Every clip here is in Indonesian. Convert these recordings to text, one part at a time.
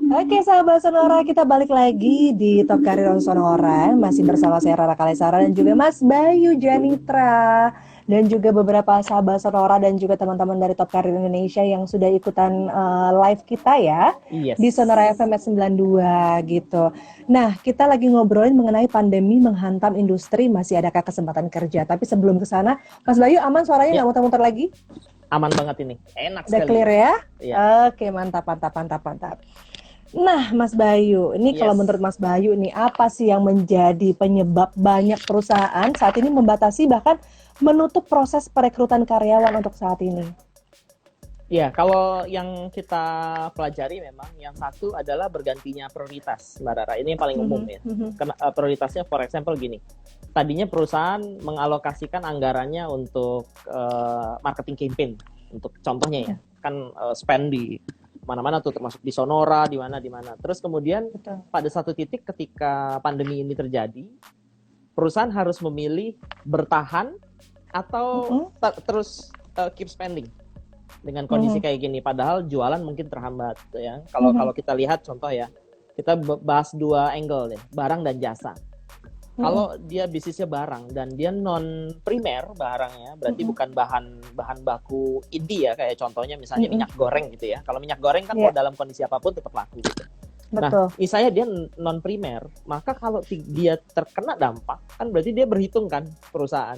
Oke, sahabat Sonora, kita balik lagi di Top Karir on Sonora. Masih bersama saya Rara Kalesara dan juga Mas Bayu Janitra. Dan juga beberapa sahabat Sonora dan juga teman-teman dari Top Karir Indonesia yang sudah ikutan live kita ya. Di Yes. Sonora FM 92 gitu. Nah, kita lagi ngobrolin mengenai pandemi menghantam industri. Masih adakah kesempatan kerja? Tapi sebelum ke sana, Mas Bayu aman suaranya Ya, nggak muter-muter lagi? aman banget ini. Enak Udah sekali clear ini. ya? Iya. Oke, mantap, mantap, mantap, mantap. Nah, Mas Bayu, ini kalau Yes. menurut Mas Bayu nih, apa sih yang menjadi penyebab banyak perusahaan saat ini membatasi bahkan menutup proses perekrutan karyawan untuk saat ini? Ya, kalau yang kita pelajari memang yang satu adalah bergantinya prioritas, Mbak Rara. Ini yang paling umum ya. Karena prioritasnya for example gini. Tadinya perusahaan mengalokasikan anggarannya untuk marketing campaign. Untuk contohnya ya, kan spend di mana-mana tuh termasuk di Sonora, di mana. Terus kemudian Betul. pada satu titik ketika pandemi ini terjadi, perusahaan harus memilih bertahan atau terus keep spending dengan kondisi kayak gini. Padahal jualan mungkin terhambat ya. Kalau kita lihat contoh ya, kita bahas dua angle deh, barang dan jasa. Kalau dia bisnisnya barang dan dia non primer barangnya, berarti bukan bahan baku inti ya, kayak contohnya misalnya minyak goreng gitu ya. Kalau minyak goreng kan mau dalam kondisi apapun tetap laku gitu. Betul. Nah, misalnya dia non primer, maka kalau dia terkena dampak, kan berarti dia berhitung kan perusahaan.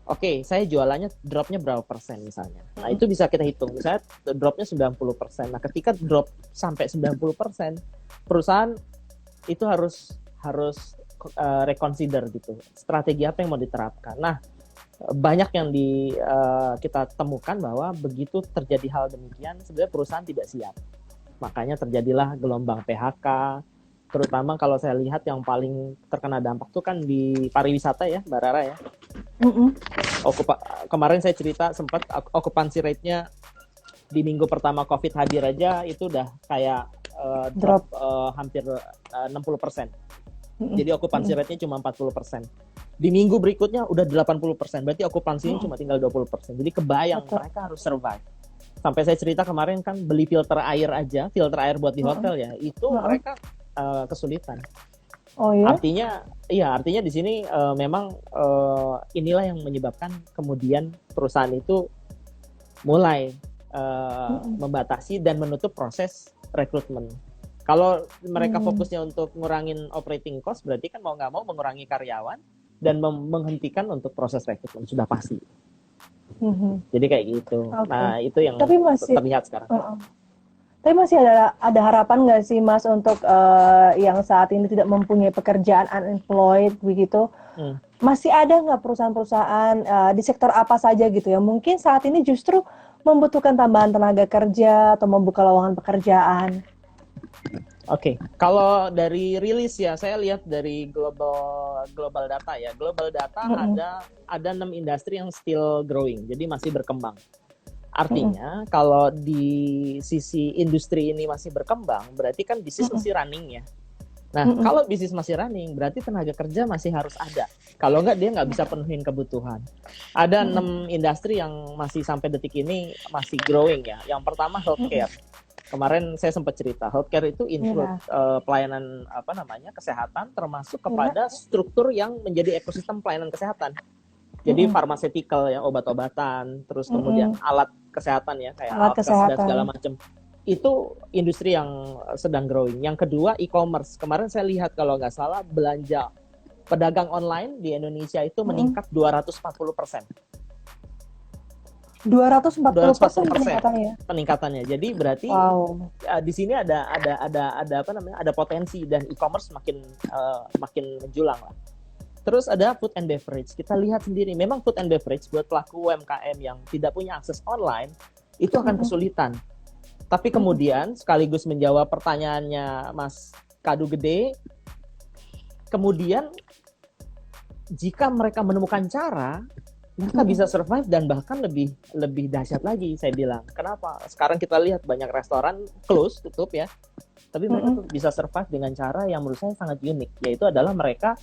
Oke, saya jualannya dropnya berapa persen misalnya. Nah, itu bisa kita hitung. Misalnya dropnya 90%. Nah, ketika drop sampai 90%, perusahaan itu harus reconsider gitu. Strategi apa yang mau diterapkan. Nah, banyak yang kita temukan bahwa begitu terjadi hal demikian, sebenarnya perusahaan tidak siap. Makanya terjadilah gelombang PHK, terutama kalau saya lihat yang paling terkena dampak tuh kan di pariwisata ya, Mbak Rara ya. Kemarin saya cerita sempat okupansi rate-nya di minggu pertama COVID hadir aja itu udah kayak drop hampir 60%. Jadi okupansi rate-nya cuma 40%. Di minggu berikutnya udah 80%. Berarti okupansinya cuma tinggal 20%. Jadi kebayang mereka harus survive. Sampai saya cerita kemarin kan beli filter air aja, filter air buat di hotel ya, itu mereka kesulitan. Oh ya? Artinya di sini memang inilah yang menyebabkan kemudian perusahaan itu mulai membatasi dan menutup proses rekrutmen. Kalau mereka fokusnya untuk ngurangin operating cost, berarti kan mau nggak mau mengurangi karyawan dan menghentikan untuk proses rekrutmen, sudah pasti. Jadi kayak gitu. Okay. Nah, itu yang terlihat sekarang. Tapi masih ada harapan nggak sih Mas untuk yang saat ini tidak mempunyai pekerjaan, unemployed begitu? Masih ada nggak perusahaan-perusahaan di sektor apa saja gitu ya? Mungkin saat ini justru membutuhkan tambahan tenaga kerja atau membuka lowongan pekerjaan. Oke, kalau dari rilis ya, saya lihat dari global data ya. Global data ada 6 industri yang still growing, jadi masih berkembang. Artinya kalau di sisi industri ini masih berkembang, berarti kan bisnis masih running ya. Nah, kalau bisnis masih running, berarti tenaga kerja masih harus ada. Kalau nggak, dia nggak bisa penuhin kebutuhan. Ada 6 industri yang masih sampai detik ini masih growing ya. Yang pertama healthcare. Kemarin saya sempat cerita, healthcare itu include pelayanan kesehatan, termasuk kepada struktur yang menjadi ekosistem pelayanan kesehatan. Jadi pharmaceutical ya, obat-obatan, terus kemudian alat kesehatan ya, kayak alat kesehatan dan segala macam. Itu industri yang sedang growing. Yang kedua e-commerce. Kemarin saya lihat kalau nggak salah belanja pedagang online di Indonesia itu meningkat 240%. 240% peningkatannya. Jadi berarti di sini ada potensi dan e-commerce makin menjulang lah. Terus ada food and beverage. Kita lihat sendiri, memang food and beverage buat pelaku UMKM yang tidak punya akses online itu akan kesulitan. Tapi kemudian sekaligus menjawab pertanyaannya Mas Kadu Gede, kemudian jika mereka menemukan cara, mereka bisa survive dan bahkan lebih dahsyat lagi, saya bilang. Kenapa? Sekarang kita lihat banyak restoran tutup ya. Tapi mereka bisa survive dengan cara yang menurut saya sangat unik, yaitu adalah mereka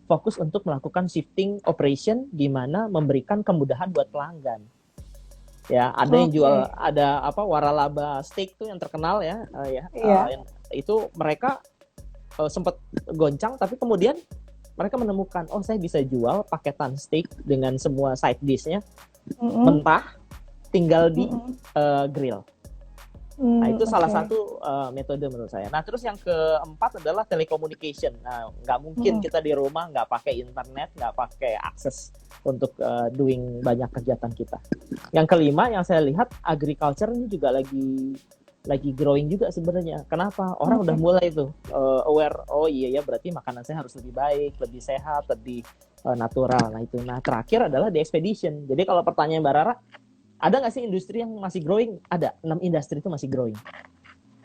fokus untuk melakukan shifting operation di mana memberikan kemudahan buat pelanggan. Ya, ada yang jual waralaba steak tuh yang terkenal ya, itu mereka sempat goncang, tapi kemudian mereka menemukan, oh saya bisa jual paketan steak dengan semua side dish-nya mentah, tinggal di grill. Nah, itu salah satu metode menurut saya. Nah, terus yang keempat adalah telecommunication. Nah, nggak mungkin kita di rumah nggak pakai internet, nggak pakai akses untuk doing banyak kegiatan kita. Yang kelima yang saya lihat, agriculture ini juga lagi growing juga sebenarnya. Kenapa? Orang udah mulai tuh aware, oh iya ya berarti makanan saya harus lebih baik, lebih sehat, lebih natural. Nah, itu. Nah, terakhir adalah di expedition. Jadi kalau pertanyaan Mbak Rara, ada nggak sih industri yang masih growing? Ada, 6 industri itu masih growing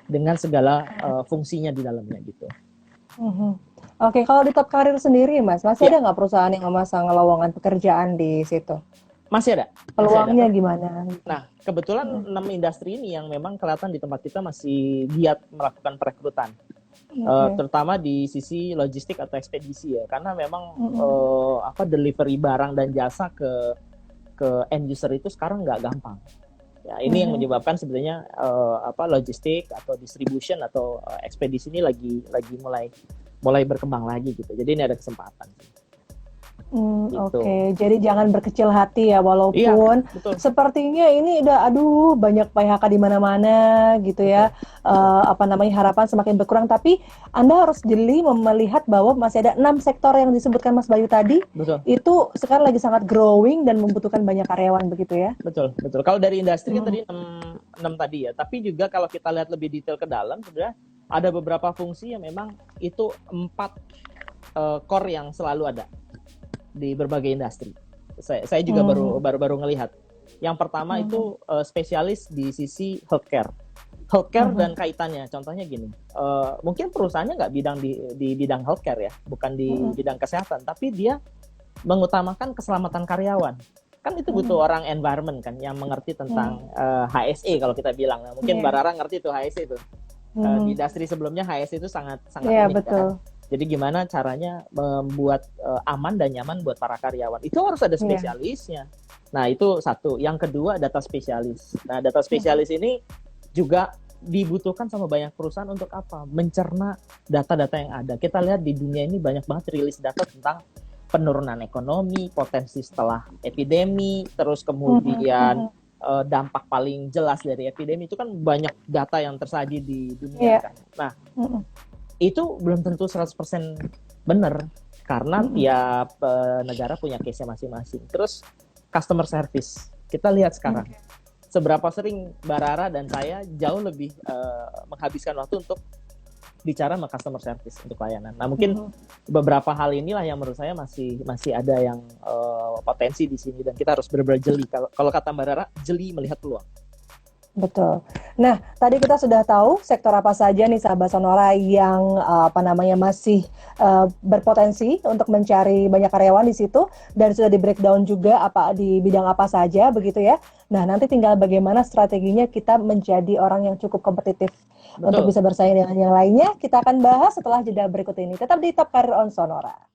dengan segala fungsinya di dalamnya gitu. Oke, kalau di Top Karir sendiri, Mas, masih ada nggak perusahaan yang memasang lowongan pekerjaan di situ? Masih ada. Peluangnya gimana? Nah, kebetulan 6 industri ini yang memang kelihatan di tempat kita masih giat melakukan perekrutan. Terutama di sisi logistik atau ekspedisi ya, karena memang delivery barang dan jasa ke end user itu sekarang nggak gampang. Ya, ini yang menyebabkan sebenarnya logistik atau distribution atau ekspedisi ini lagi mulai berkembang lagi gitu. Jadi ini ada kesempatan. Gitu. Oke. Jadi jangan berkecil hati ya, walaupun sepertinya ini udah banyak PHK di mana-mana gitu ya. Harapan semakin berkurang, tapi Anda harus jeli melihat bahwa masih ada 6 sektor yang disebutkan Mas Bayu tadi. Itu sekarang lagi sangat growing dan membutuhkan banyak karyawan begitu ya. Betul. Kalau dari industri kan tadi 6 tadi ya, tapi juga kalau kita lihat lebih detail ke dalam, sudah ada beberapa fungsi yang memang itu 4 core yang selalu ada di berbagai industri. Saya juga baru ngelihat. Yang pertama itu spesialis di sisi healthcare dan kaitannya. Contohnya gini, mungkin perusahaannya nggak di bidang healthcare ya, bukan di bidang kesehatan, tapi dia mengutamakan keselamatan karyawan. Kan itu butuh orang environment kan, yang mengerti tentang HSE kalau kita bilang. Nah, mungkin Mbak Rara ngerti tuh HSE itu. Di industri sebelumnya HSE itu sangat unik betul. Kan. Jadi gimana caranya membuat aman dan nyaman buat para karyawan. Itu harus ada spesialisnya. Nah, itu satu. Yang kedua, data spesialis. Nah, data spesialis ini juga dibutuhkan sama banyak perusahaan untuk apa? Mencerna data-data yang ada. Kita lihat di dunia ini banyak banget rilis data tentang penurunan ekonomi, potensi setelah epidemi, terus kemudian dampak paling jelas dari epidemi. Itu kan banyak data yang tersaji di dunia kan. Nah, itu belum tentu 100% benar karena tiap negara punya case-nya masing-masing. Terus customer service, kita lihat sekarang seberapa sering Mbak Rara dan saya jauh lebih menghabiskan waktu untuk bicara sama customer service untuk layanan. Nah, mungkin beberapa hal inilah yang menurut saya masih ada yang potensi di sini dan kita harus benar-benar jeli. Kalau kata Mbak Rara, jeli melihat peluang. Betul. Nah, tadi kita sudah tahu sektor apa saja nih sahabat Sonora yang masih berpotensi untuk mencari banyak karyawan di situ dan sudah di breakdown juga di bidang apa saja begitu ya. Nah, nanti tinggal bagaimana strateginya kita menjadi orang yang cukup kompetitif untuk bisa bersaing dengan yang lainnya. Kita akan bahas setelah jeda berikut ini. Tetap di Top Karir on Sonora.